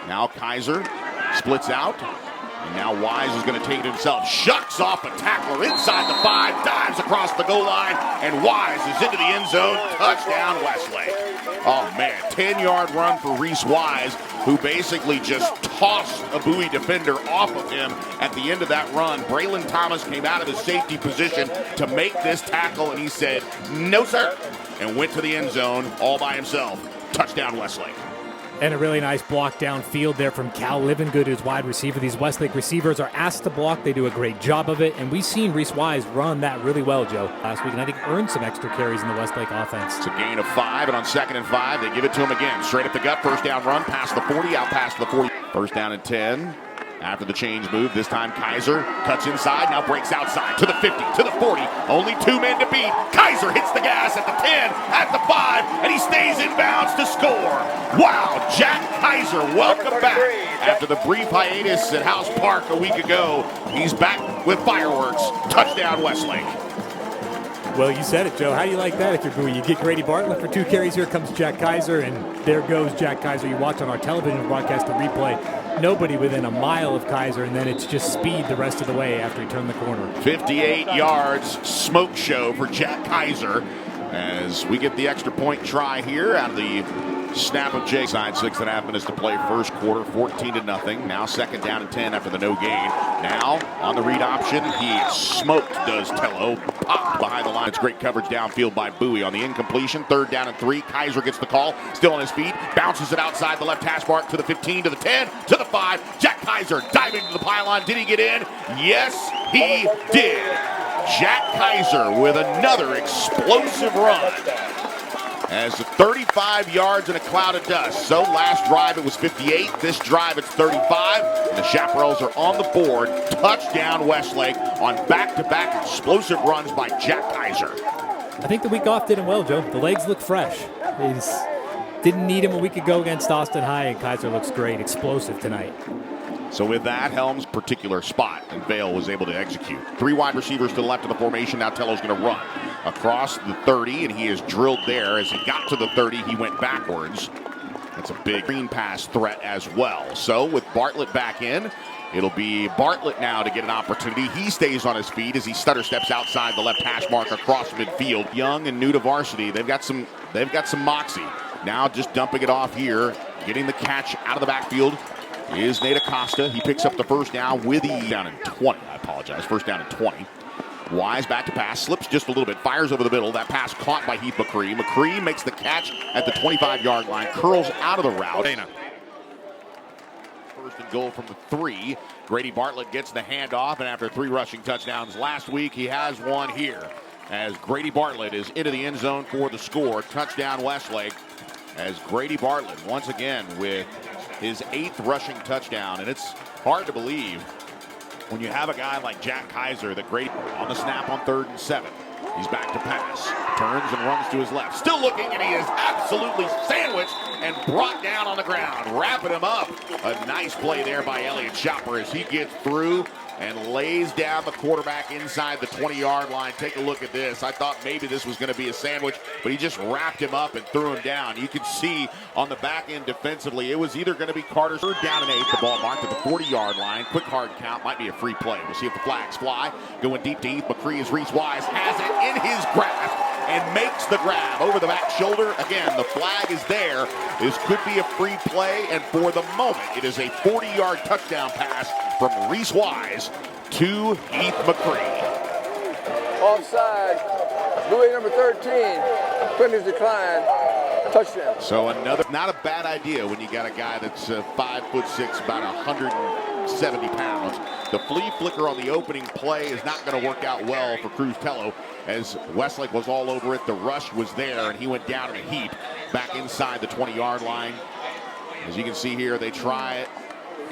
Now Kaiser splits out. And now Wise is going to take it himself. Shucks off a tackler inside the 5. Dives across the goal line. And Wise is into the end zone. Touchdown Westlake. Oh, man. 10-yard run for Reese Wise, who basically just tossed a Bowie defender off of him at the end of that run. Braylon Thomas came out of his safety position to make this tackle, and he said, "No, sir," and went to the end zone all by himself. Touchdown Westlake. And a really nice block downfield there from Cal Livengood, who's wide receiver. These Westlake receivers are asked to block. They do a great job of it. And we've seen Reese Wise run that really well, Joe, last week. And I think earned some extra carries in the Westlake offense. It's a gain of 5. And on 2nd and 5, they give it to him again. Straight up the gut. First down run. Past the 40. Out past the 40. First down and 10. After the change move, this time Kaiser cuts inside, now breaks outside to the 50, to the 40. Only 2 men to beat. Kaiser hits the gas at the 10, at the 5, and he stays in bounds to score. Wow, Jack Kaiser, welcome back. After the brief hiatus at House Park a week ago, he's back with fireworks. Touchdown Westlake. Well, you said it, Joe. How do you like that if you're Bowie? You get Grady Bartlett for 2 carries. Here comes Jack Kaiser, and there goes Jack Kaiser. You watch on our television broadcast the replay. Nobody within a mile of Kaiser, and then it's just speed the rest of the way after he turned the corner. 58 yards, smoke show for Jack Kaiser as we get the extra point try here out of the snap of Jake. Side 6.5 minutes to play first quarter, 14-0. Now 2nd down and 10 after the no gain. Now on the read option, he smoked, does Tello. Popped behind the line. It's great coverage downfield by Bowie on the incompletion. 3rd down and 3. Kaiser gets the call, still on his feet, bounces it outside the left hash mark to the 15, to the 10, to the 5. Jack Kaiser diving to the pylon. Did he get in? Yes, he did. Jack Kaiser with another explosive run. As 35 yards in a cloud of dust. So last drive it was 58. This drive it's 35. And the Chaparrals are on the board. Touchdown Westlake on back-to-back explosive runs by Jack Kaiser. I think the week off did him well, Joe. The legs look fresh. Didn't need him a week ago against Austin High, and Kaiser looks great. Explosive tonight. So with that, Helms' particular spot, and Vale was able to execute. 3 wide receivers to the left of the formation. Now Tello's going to run across the 30, and he is drilled there. As he got to the 30, he went backwards. That's a big green pass threat as well. So with Bartlett back in, it'll be Bartlett now to get an opportunity. He stays on his feet as he stutter steps outside the left hash mark across midfield. Young and new to varsity, they've got some moxie. Now just dumping it off here, getting the catch out of the backfield is Nate Acosta. He picks up the first down with the down in 20. I apologize. First down and 20. Wise back to pass, slips just a little bit, fires over the middle. That pass caught by Heath McCree. McCree makes the catch at the 25-yard line, curls out of the route. First and goal from the 3. Grady Bartlett gets the handoff, and after 3 rushing touchdowns last week, he has one here. As Grady Bartlett is into the end zone for the score. Touchdown Westlake. As Grady Bartlett once again with his 8th rushing touchdown, and it's hard to believe when you have a guy like Jack Kaiser that Grady on the snap on 3rd and 7. He's back to pass, turns and runs to his left, still looking, and he is absolutely sandwiched and brought down on the ground, wrapping him up. A nice play there by Elliott Chopper as he gets through and lays down the quarterback inside the 20-yard line. Take a look at this. I thought maybe this was going to be a sandwich, but he just wrapped him up and threw him down. You can see on the back end defensively, it was either going to be Carter's 3rd down and 8, the ball marked at the 40-yard line. Quick hard count, might be a free play. We'll see if the flags fly. Going deep to Heath McCree as Reese Wise has it in his grasp and makes the grab over the back shoulder. Again, the flag is there. This could be a free play, and for the moment, it is a 40-yard touchdown pass from Reese Wise to Heath McCree. Offside, Bowie number 13, penalty decline, touchdown. So another, not a bad idea when you got a guy that's 5'6", about 170 pounds. The flea flicker on the opening play is not going to work out well for Cruz Tello, as Westlake was all over it. The rush was there, and he went down in a heap back inside the 20-yard line. As you can see here, they try it,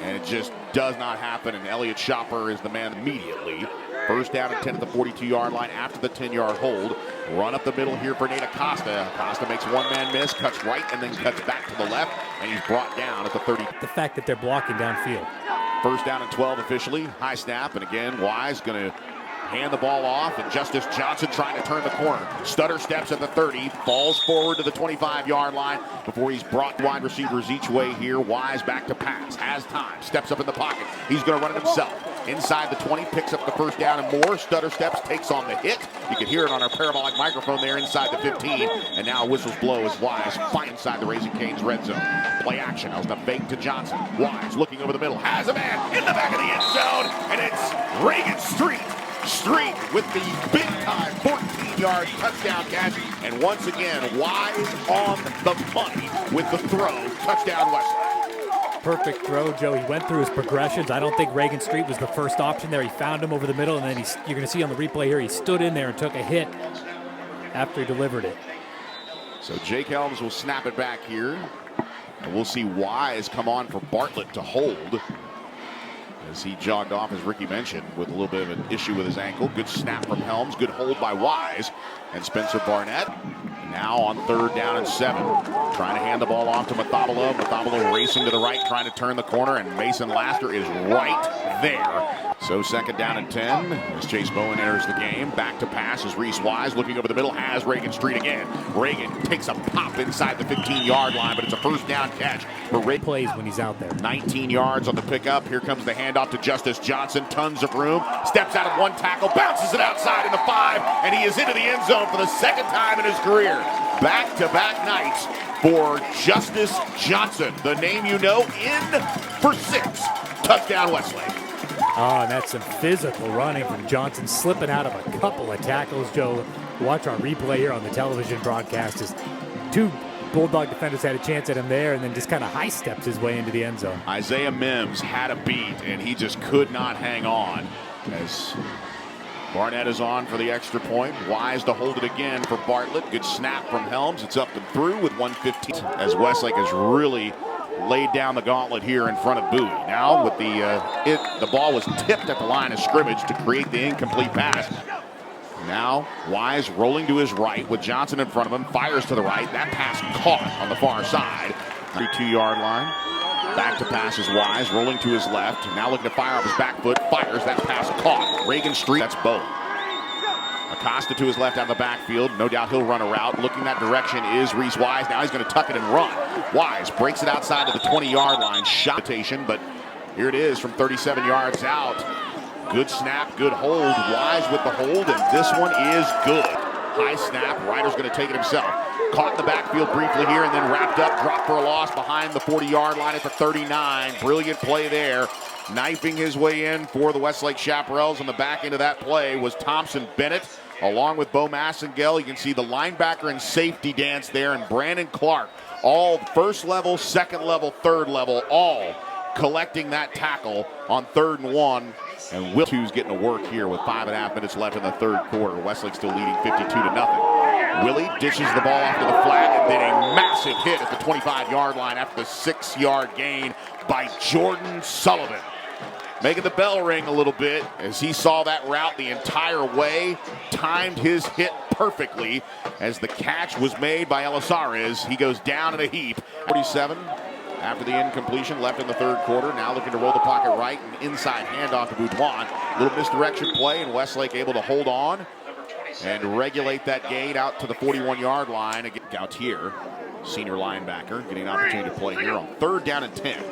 and it just does not happen, and Elliott Chopper is the man immediately. First down and 10 at the 42-yard line after the 10-yard hold. Run up the middle here for Nate Acosta. Acosta makes one-man miss, cuts right, and then cuts back to the left, and he's brought down at the 30. The fact that they're blocking downfield. First down and 12 officially. High snap, and again, Wise going to hand the ball off, and Justice Johnson trying to turn the corner. Stutter steps at the 30, falls forward to the 25-yard line before he's brought wide receivers each way here. Wise back to pass, has time, steps up in the pocket. He's going to run it himself. Inside the 20, picks up the first down and more. Stutter steps, takes on the hit. You can hear it on our parabolic microphone there inside the 15. And now whistles blow as Wise finds inside the Raising Cane's red zone. Play action. That was the fake to Johnson. Wise looking over the middle, has a man in the back of the end zone, and it's Reagan Street with the big-time 14-yard touchdown catch. And once again, Wise on the money with the throw. Touchdown Westlake. Perfect throw, Joe. He went through his progressions. I don't think Reagan Street was the first option there. He found him over the middle, and then you're going to see on the replay here, he stood in there and took a hit after he delivered it. So Jake Helms will snap it back here. And we'll see Wise come on for Bartlett to hold, as he jogged off, as Ricky mentioned, with a little bit of an issue with his ankle. Good snap from Helms, good hold by Wise. And Spencer Barnett now on 3rd down and 7. Trying to hand the ball off to Mathabalo. Mathabalo racing to the right, trying to turn the corner, and Mason Laster is right there. So 2nd down and 10 as Chase Bowen enters the game. Back to pass as Reese Wise looking over the middle, has Reagan Street again. Reagan takes a pop inside the 15-yard line, but it's a first down catch for Reagan. Plays when he's out there. 19 yards on the pickup. Here comes the handoff to Justice Johnson. Tons of room. Steps out of one tackle, bounces it outside in the 5, and he is into the end zone for the 2nd time in his career. Back-to-back nights for Justice Johnson. The name you know, in for 6. Touchdown Westlake. Oh, and that's some physical running from Johnson, slipping out of a couple of tackles. Joe, watch our replay here on the television broadcast. As 2 Bulldog defenders had a chance at him there, and then just kind of high steps his way into the end zone. Isaiah Mims had a beat, and he just could not hang on as Barnett is on for the extra point. Wise to hold it again for Bartlett. Good snap from Helms. It's up and through with 1:15 as Westlake has really laid down the gauntlet here in front of Bowie. Now with the ball was tipped at the line of scrimmage to create the incomplete pass. Now Wise rolling to his right with Johnson in front of him, fires to the right. That pass caught on the far side. 32-yard line. Back to pass is Wise, rolling to his left. Now looking to fire off his back foot, fires. That pass caught. Reagan Street, that's Bowie. Acosta to his left out of the backfield. No doubt he'll run a route. Looking that direction is Reese Wise. Now he's going to tuck it and run. Wise breaks it outside of the 20-yard line. Shot, but here it is from 37 yards out. Good snap, good hold. Wise with the hold, and this one is good. High snap. Ryder's going to take it himself. Caught in the backfield briefly here and then wrapped up. Dropped for a loss behind the 40-yard line at the 39. Brilliant play there. Knifing his way in for the Westlake Chaparrals on the back end of that play was Thompson Bennett, along with Bo Massengale. You can see the linebacker and safety dance there, and Brandon Clark. All first level, second level, third level, all collecting that tackle on 3rd and 1. And Will Two's getting to work here with 5.5 minutes left in the 3rd quarter. Westlake still leading 52-0. Willie dishes the ball off to the flat, and then a massive hit at the 25-yard line after the 6-yard gain by Jordan Sullivan. Making the bell ring a little bit as he saw that route the entire way, timed his hit perfectly as the catch was made by Elisares. He goes down in a heap. 47 after the incompletion, left in the 3rd quarter. Now looking to roll the pocket right and inside handoff to Boudouin. Little misdirection play, and Westlake able to hold on and regulate that gain out to the 41-yard line. Again, Gautier, senior linebacker, getting an opportunity to play here on 3rd down and 10.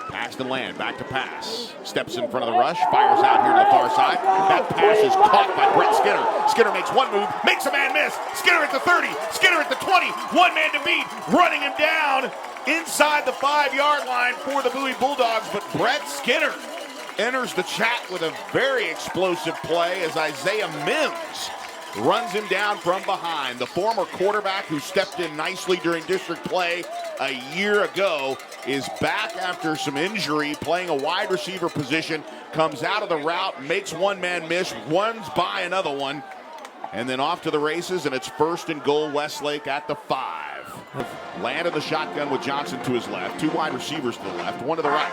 Paxton Land back to pass. Steps in front of the rush. Fires out here to the far side. That pass is caught by Brett Skinner. Skinner makes one move. Makes a man miss. Skinner at the 30. Skinner at the 20. One man to beat. Running him down inside the 5-yard line for the Bowie Bulldogs. But Brett Skinner enters the chat with a very explosive play as Isaiah Mims runs him down from behind. The former quarterback who stepped in nicely during district play a year ago is back after some injury, playing a wide receiver position, comes out of the route, makes one man miss, runs by another one, and then off to the races, and it's 1st and goal Westlake at the 5. Landed the shotgun with Johnson to his left, 2 wide receivers to the left, 1 to the right.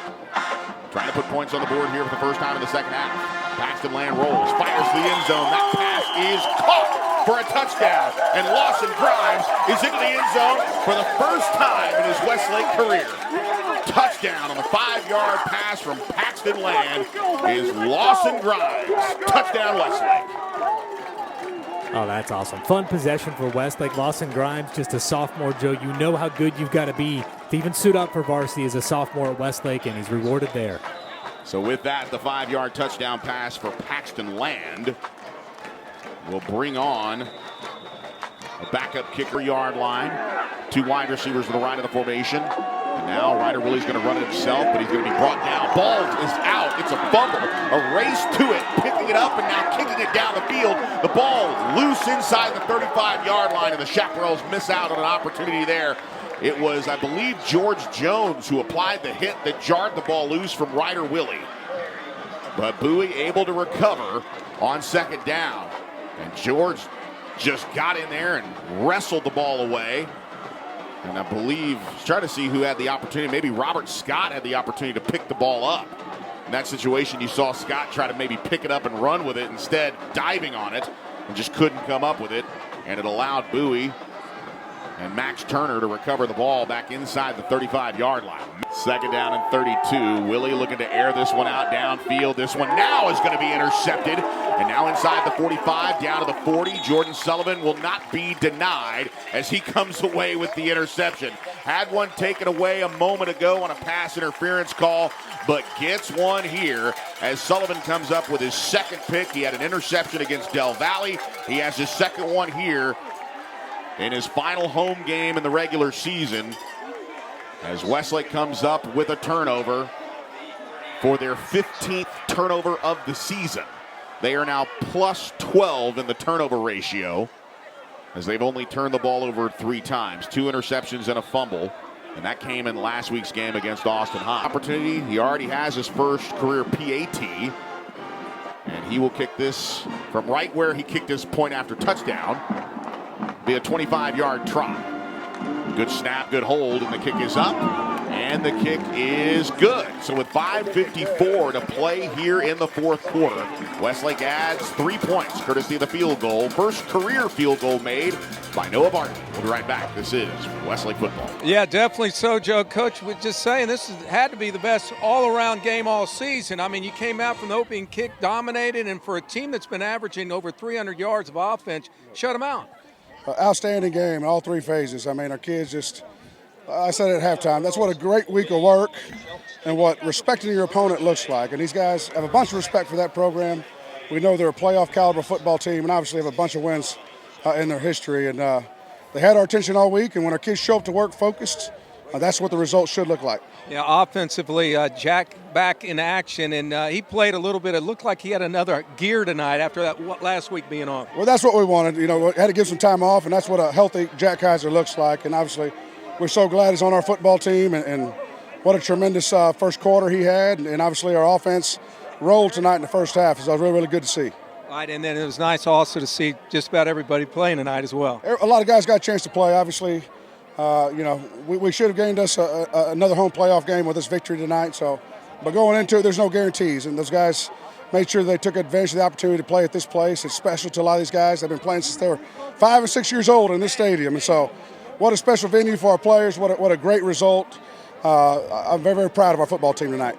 Trying to put points on the board here for the first time in the 2nd half. Paxton Land rolls, fires to the end zone. That pass is caught for a touchdown. And Lawson Grimes is into the end zone for the first time in his Westlake career. Touchdown on the 5-yard 35-yard pass from Paxton Land is Lawson Grimes. Touchdown, Westlake. Oh, that's awesome. Fun possession for Westlake. Lawson Grimes, just a sophomore, Joe. You know how good you've got to be to even suit up for varsity as a sophomore at Westlake, and he's rewarded there. So with that, the 5-yard touchdown pass for Paxton Land will bring on a backup kicker yard line. 2 wide receivers to the right of the formation. And now Ryder Willie's going to run it himself, but he's going to be brought down. Ball is out. It's a fumble. A race to it, picking it up and now kicking it down the field. The ball loose inside the 35-yard line, and the Chaparrals miss out on an opportunity there. It was, I believe, George Jones who applied the hit that jarred the ball loose from Ryder Willie. But Bowie able to recover on second down. And George just got in there and wrestled the ball away. And I believe, try to see who had the opportunity. Maybe Robert Scott had the opportunity to pick the ball up. In that situation, you saw Scott try to maybe pick it up and run with it, instead diving on it, and just couldn't come up with it. And it allowed Bowie and Max Turner to recover the ball back inside the 35-yard line. Second down and 32. Willie looking to air this one out downfield. This one now is going to be intercepted. And now inside the 45, down to the 40. Jordan Sullivan will not be denied as he comes away with the interception. Had one taken away a moment ago on a pass interference call, but gets one here as Sullivan comes up with his second pick. He had an interception against Del Valle. He has his second one here in his final home game in the regular season, as Westlake comes up with a turnover for their 15th turnover of the season. They are now plus 12 in the turnover ratio, as they've only turned the ball over 3 times, 2 interceptions and a fumble, and that came in last week's game against Austin High. Opportunity, he already has his first career PAT, and he will kick this from right where he kicked his point after touchdown. Be a 25-yard try. Good snap, good hold, and the kick is up, and the kick is good. So with 5:54 to play here in the fourth quarter, Westlake adds 3 points, courtesy of the field goal. First career field goal made by Noah Barton. We'll be right back. This is Westlake football. Yeah, definitely so, Joe. Coach was just saying this had to be the best all-around game all season. I mean, you came out from the opening kick, dominated, and for a team that's been averaging over 300 yards of offense, shut them out. Outstanding game in all 3 phases. I mean, our kids just, I said it at halftime, that's what a great week of work and what respecting your opponent looks like. And these guys have a bunch of respect for that program. We know they're a playoff caliber football team and obviously have a bunch of wins in their history. And they had our attention all week, and when our kids show up to work focused, that's what the results should look like. Yeah, offensively, Jack back in action, and he played a little bit. It looked like he had another gear tonight after that last week being on. Well, that's what we wanted. You know, we had to give some time off, and that's what a healthy Jack Kaiser looks like. And obviously, we're so glad he's on our football team, and what a tremendous first quarter he had. And obviously, our offense rolled tonight in the first half. So it was really, really good to see. Right, and then it was nice also to see just about everybody playing tonight as well. A lot of guys got a chance to play, obviously. We should have gained us another home playoff game with this victory tonight. So, but going into it, there's no guarantees, and those guys made sure they took advantage of the opportunity to play at this place. It's special to a lot of these guys. They've been playing since they were 5 and 6 years old in this stadium, and so what a special venue for our players. What a great result. I'm very, very proud of our football team tonight.